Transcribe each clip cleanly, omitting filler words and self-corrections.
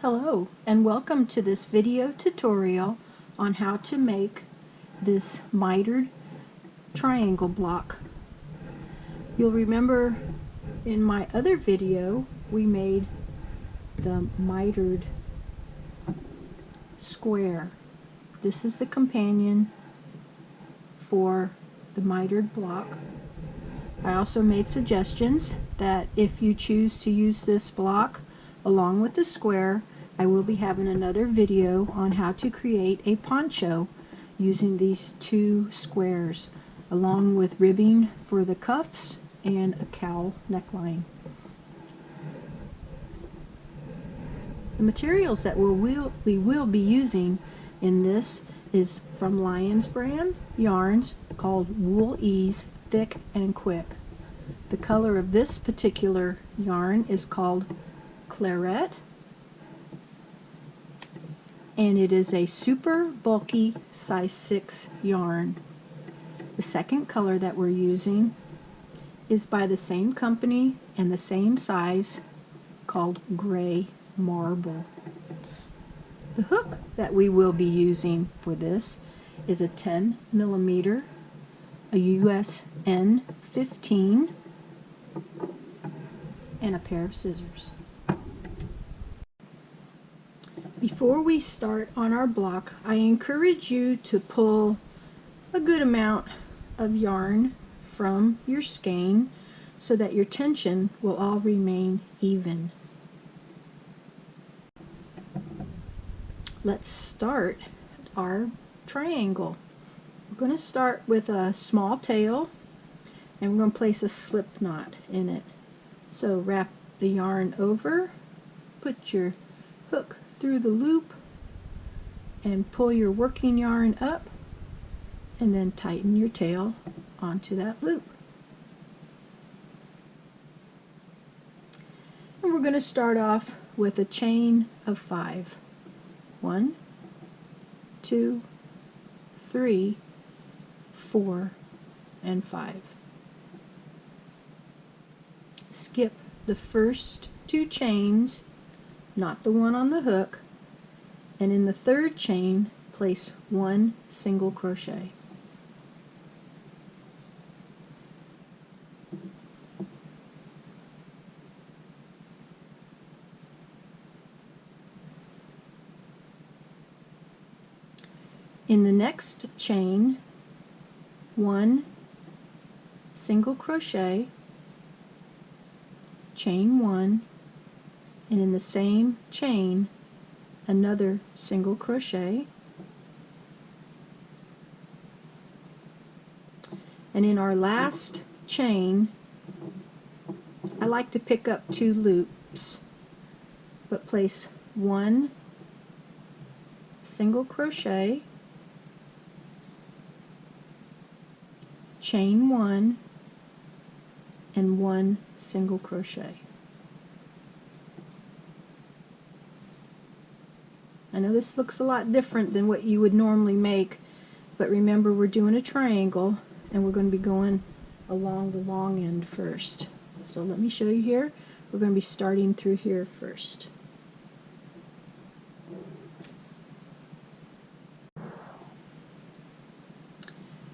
Hello and welcome to this video tutorial on how to make this mitered triangle block. You'll remember in my other video we made the mitered square. This is the companion for the mitered block. I also made suggestions that if you choose to use this block along with the square, I will be having another video on how to create a poncho using these two squares, along with ribbing for the cuffs and a cowl neckline. The materials that we will be using in this is from Lyons brand yarns called Wool Ease Thick and Quick. The color of this particular yarn is called Claret, and it is a super bulky size 6 yarn. The second color that we're using is by the same company and the same size, called Gray Marble. The hook that we will be using for this is a 10mm, a US N15, and a pair of scissors. Before we start on our block, I encourage you to pull a good amount of yarn from your skein so that your tension will all remain even. Let's start our triangle. We're going to start with a small tail, and we're going to place a slip knot in it. So wrap the yarn over, put your hook through the loop, and pull your working yarn up, and then tighten your tail onto that loop. And we're going to start off with a chain of 5. 1, 2, 3, 4, and 5. Skip the first 2 chains, not the one on the hook, and in the third chain place 1 single crochet. In the next chain, 1 single crochet, chain 1, and in the same chain another single crochet, and in our last chain I like to pick up 2 loops, but place 1 single crochet, chain 1, and 1 single crochet. I know this looks a lot different than what you would normally make, but remember we're doing a triangle and we're going to be going along the long end first. So let me show you here. We're going to be starting through here first.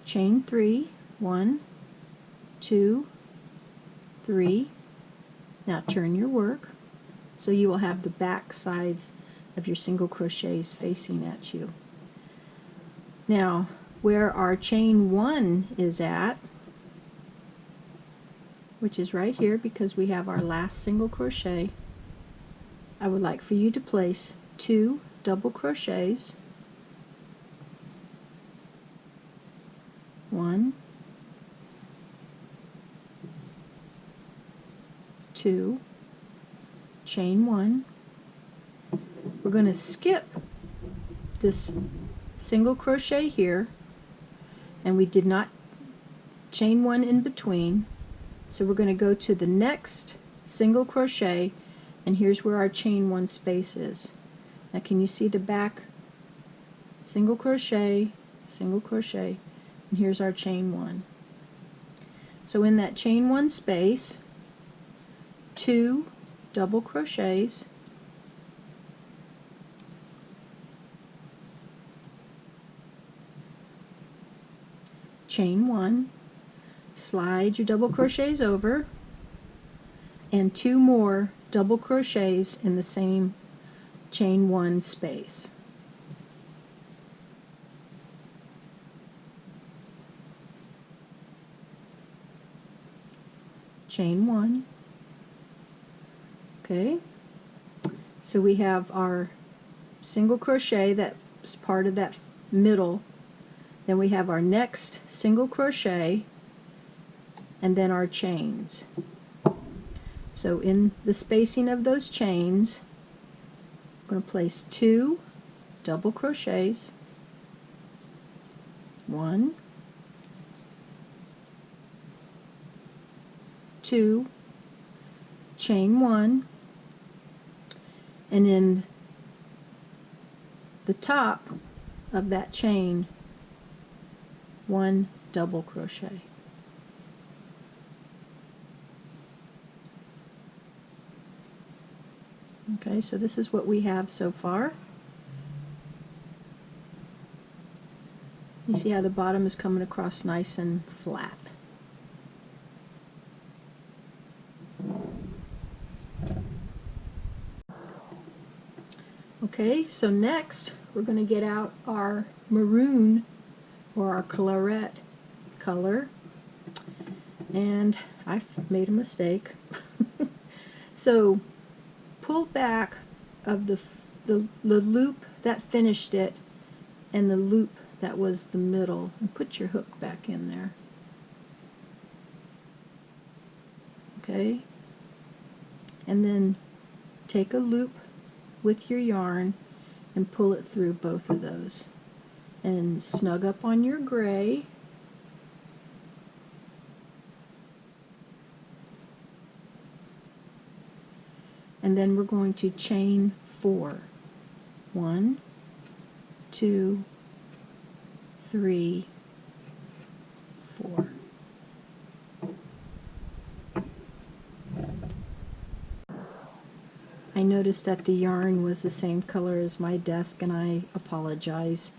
Chain 3, 1, 2, 3. Now turn your work so you will have the back sides of your single crochets facing at you. Now where our chain 1 is at, which is right here because we have our last single crochet, I would like for you to place 2 double crochets, 1, 2, chain 1. We're going to skip this single crochet here, and we did not chain 1 in between, so we're going to go to the next single crochet, and here's where our chain 1 space is. Now can you see the back single crochet, and here's our chain 1. So in that chain 1 space, 2 double crochets, chain 1, slide your double crochets over, and 2 more double crochets in the same chain 1 space. Chain 1. Okay, so we have our single crochet that's part of that middle, then we have our next single crochet, and then our chains. So in the spacing of those chains, I'm going to place 2 double crochets, 1, 2, chain 1, and in the top of that chain, 1 double crochet. Okay, so this is what we have so far. You see how the bottom is coming across nice and flat. Okay, so next we're going to get out our maroon or our claret color, and I've made a mistake. So pull back of the loop that finished it and the loop that was the middle, and put your hook back in there. Okay, and then take a loop with your yarn and pull it through both of those, and snug up on your gray, and then we're going to chain 4. 1, 2, 3, 4. I noticed that the yarn was the same color as my desk, and I apologize.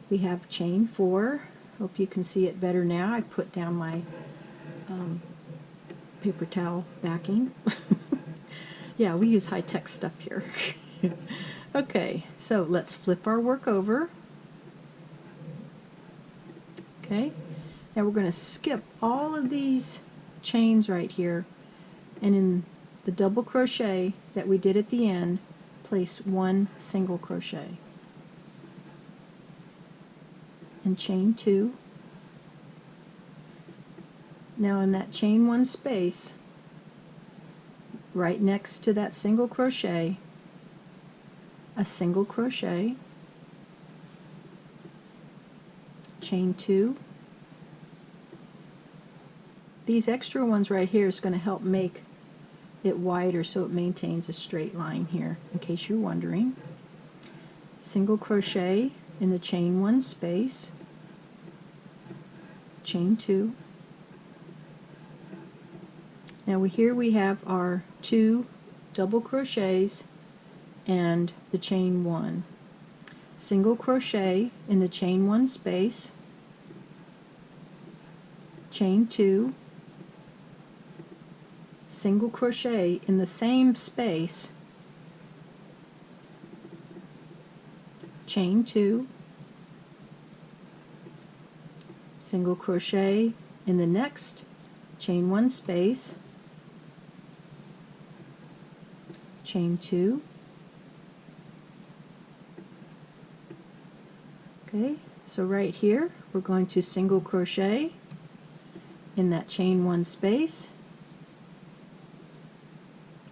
We have chain 4. Hope you can see it better now. I put down my paper towel backing. Yeah, we use high-tech stuff here. Okay, so let's flip our work over. Okay, now we're going to skip all of these chains right here, and in the double crochet that we did at the end, place 1 single crochet and chain 2. Now in that chain 1 space, right next to that single crochet, a single crochet, chain 2. These extra ones right here is going to help make it wider so it maintains a straight line here, in case you're wondering. Single crochet in the chain 1 space, chain 2. Now here we have our 2 double crochets and the chain 1. Single crochet in the chain 1 space, chain 2, single crochet in the same space, chain 2, single crochet in the next chain 1 space, chain 2. Okay, so right here we're going to single crochet in that chain 1 space,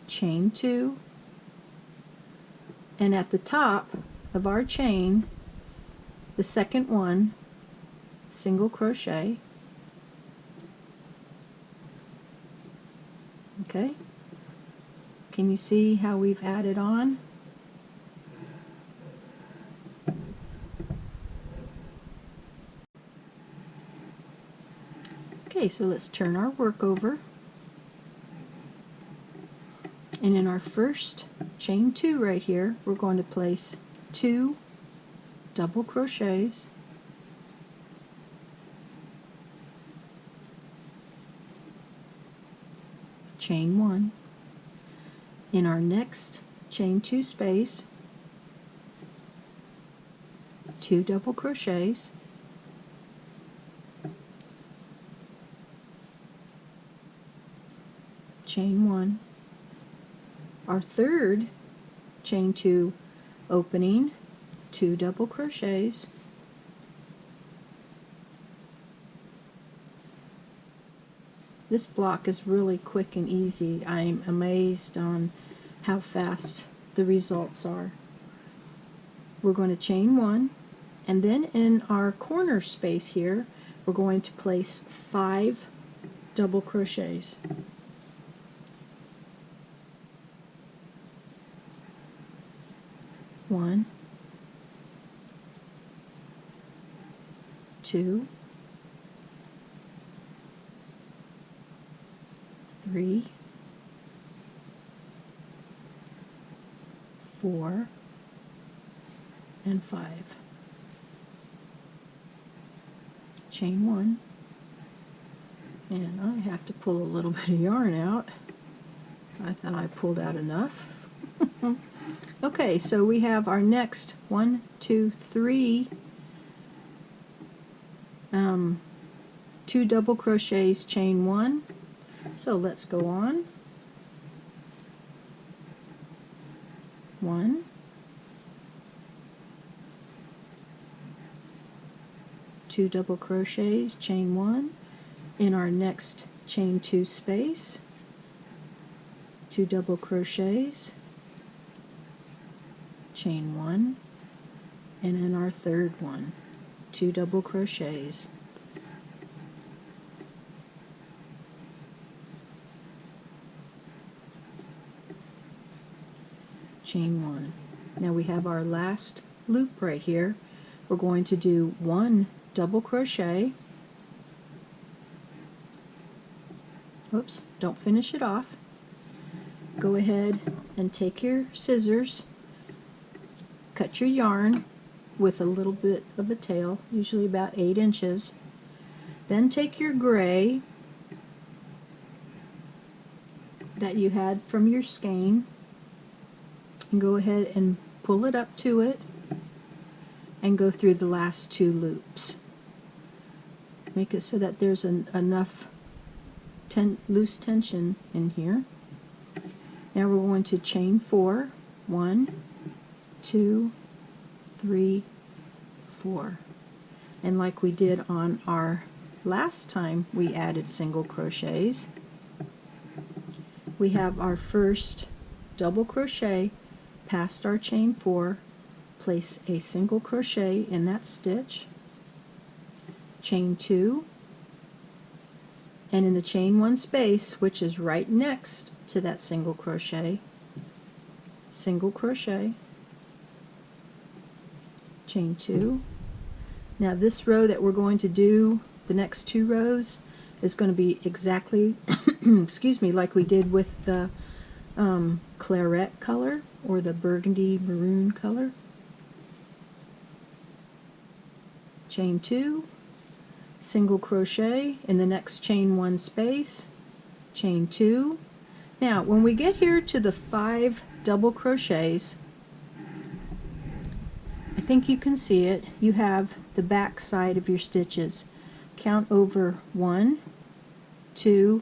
chain 2, and at the top of our chain, the second one, single crochet. Okay, can you see how we've added on? Okay, so let's turn our work over, and in our first chain 2 right here, we're going to place 2 double crochets, chain 1. In our next chain 2 space, 2 double crochets, chain 1. Our third chain 2 opening, 2 double crochets, this block is really quick and easy. I'm amazed on how fast the results are. We're going to chain 1, and then in our corner space here we're going to place 5 double crochets. 1, 2, 3, 4, and 5. Chain 1, and I have to pull a little bit of yarn out. I thought I pulled out enough. Okay, so we have our next 1, 2, 3 2 double crochets, chain 1. So let's go on. 1, 2 double crochets, chain 1. In our next chain 2 space, 2 double crochets, chain 1, and in our third one, 2 double crochets, chain 1. Now we have our last loop right here. We're going to do 1 double crochet. Oops, don't finish it off. Go ahead and take your scissors, cut your yarn with a little bit of a tail, usually about 8 inches. Then take your gray that you had from your skein and go ahead and pull it up to it and go through the last 2 loops. Make it so that there's enough loose tension in here. Now we're going to chain 4. 1, 2, 3, 4. And like we did on our last time we added single crochets, we have our first double crochet past our chain 4, place a single crochet in that stitch, chain 2, and in the chain 1 space, which is right next to that single crochet, single crochet, chain 2. Now this row that we're going to do, the next 2 rows, is going to be exactly excuse me, like we did with the claret color or the burgundy maroon color. Chain 2, single crochet in the next chain 1 space, chain 2. Now when we get here to the 5 double crochets, I think you can see it. You have the back side of your stitches. Count over 1, 2,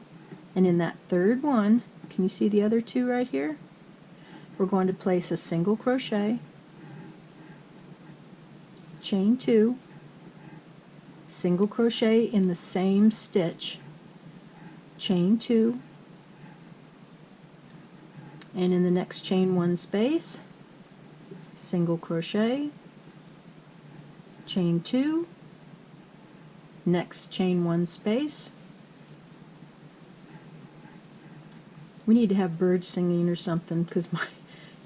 and in that third one, can you see the other 2 right here? We're going to place a single crochet, chain 2, single crochet in the same stitch, chain 2, and in the next chain 1 space, single crochet, chain 2, next chain 1 space. We need to have birds singing or something because my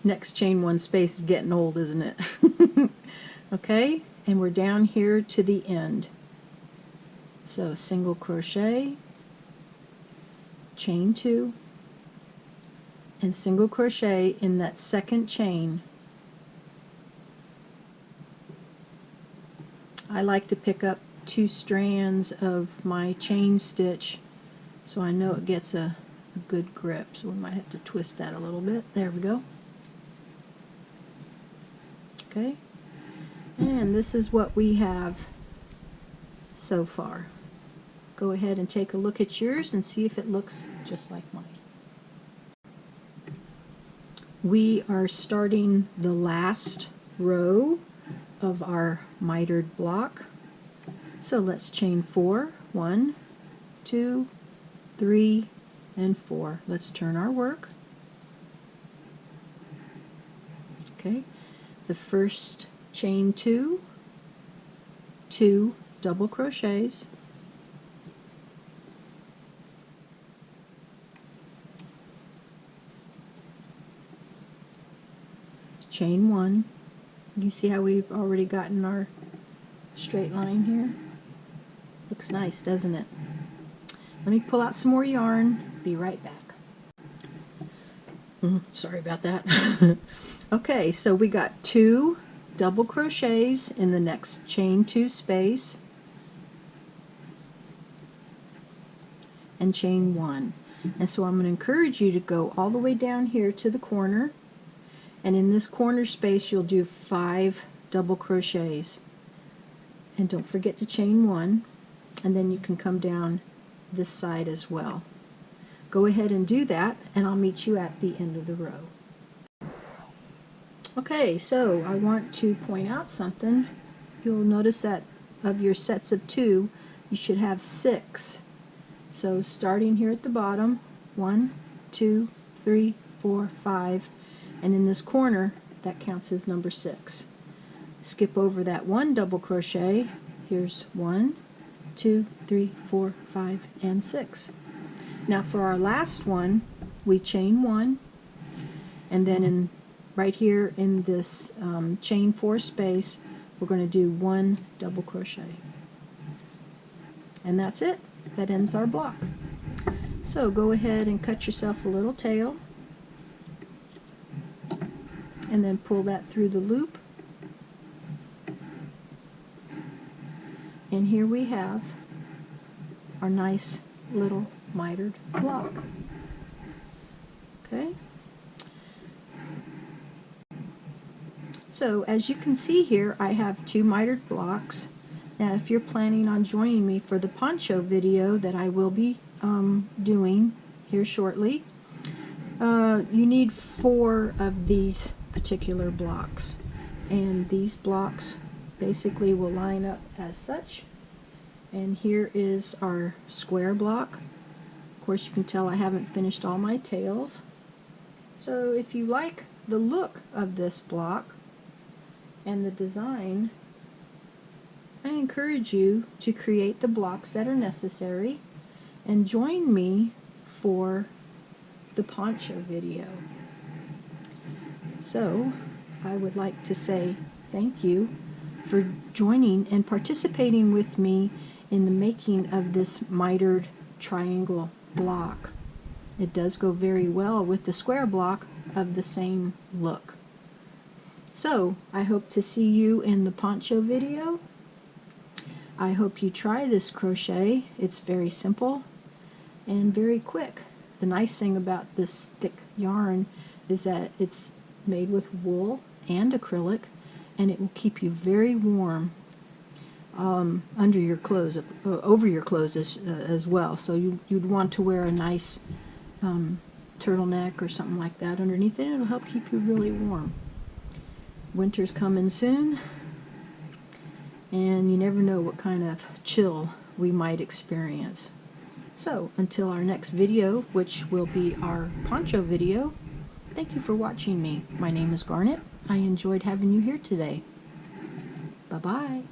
next chain 1 space is getting old, isn't it? Okay, and we're down here to the end. So single crochet, chain 2, and single crochet in that second chain. I like to pick up 2 strands of my chain stitch so I know it gets a a good grip, so we might have to twist that a little bit. There we go. Okay, and this is what we have so far. Go ahead and take a look at yours and see if it looks just like mine. We are starting the last row of our mitered block. So let's chain 4. 1, 2, 3, and 4. Let's turn our work. Okay, the first chain 2, 2 double crochets, chain 1. You see how we've already gotten our straight line here? Looks nice, doesn't it? Let me pull out some more yarn. Be right back. Sorry about that. Okay, so we got 2 double crochets in the next chain 2 space and chain 1. And so I'm going to encourage you to go all the way down here to the corner, and in this corner space you'll do 5 double crochets. And don't forget to chain 1, and then you can come down this side as well. Go ahead and do that, and I'll meet you at the end of the row. Okay, so I want to point out something. You'll notice that of your sets of 2, you should have 6. So starting here at the bottom, 1, 2, 3, 4, 5, and in this corner, that counts as number 6. Skip over that 1 double crochet. Here's 1, 2, 3, 4, 5, and 6. Now for our last one, we chain 1, and then right here in this chain 4 space, we're going to do 1 double crochet. And that's it. That ends our block. So go ahead and cut yourself a little tail, and then pull that through the loop. And here we have our nice little mitered block. Okay? So as you can see here, I have 2 mitered blocks. Now if you're planning on joining me for the poncho video that I will be doing here shortly, you need 4 of these particular blocks. And these blocks basically will line up as such. And here is our square block. Of course, you can tell I haven't finished all my tails. So if you like the look of this block and the design, I encourage you to create the blocks that are necessary and join me for the poncho video. So I would like to say thank you for joining and participating with me in the making of this mitered triangle block. It does go very well with the square block of the same look. So I hope to see you in the poncho video. I hope you try this crochet. It's very simple and very quick. The nice thing about this thick yarn is that it's made with wool and acrylic, and it will keep you very warm under your clothes, over your clothes as well. So you'd want to wear a nice turtleneck or something like that underneath it. It'll help keep you really warm. Winter's coming soon, and you never know what kind of chill we might experience. So until our next video, which will be our poncho video, thank you for watching me. My name is Garnet. I enjoyed having you here today. Bye-bye.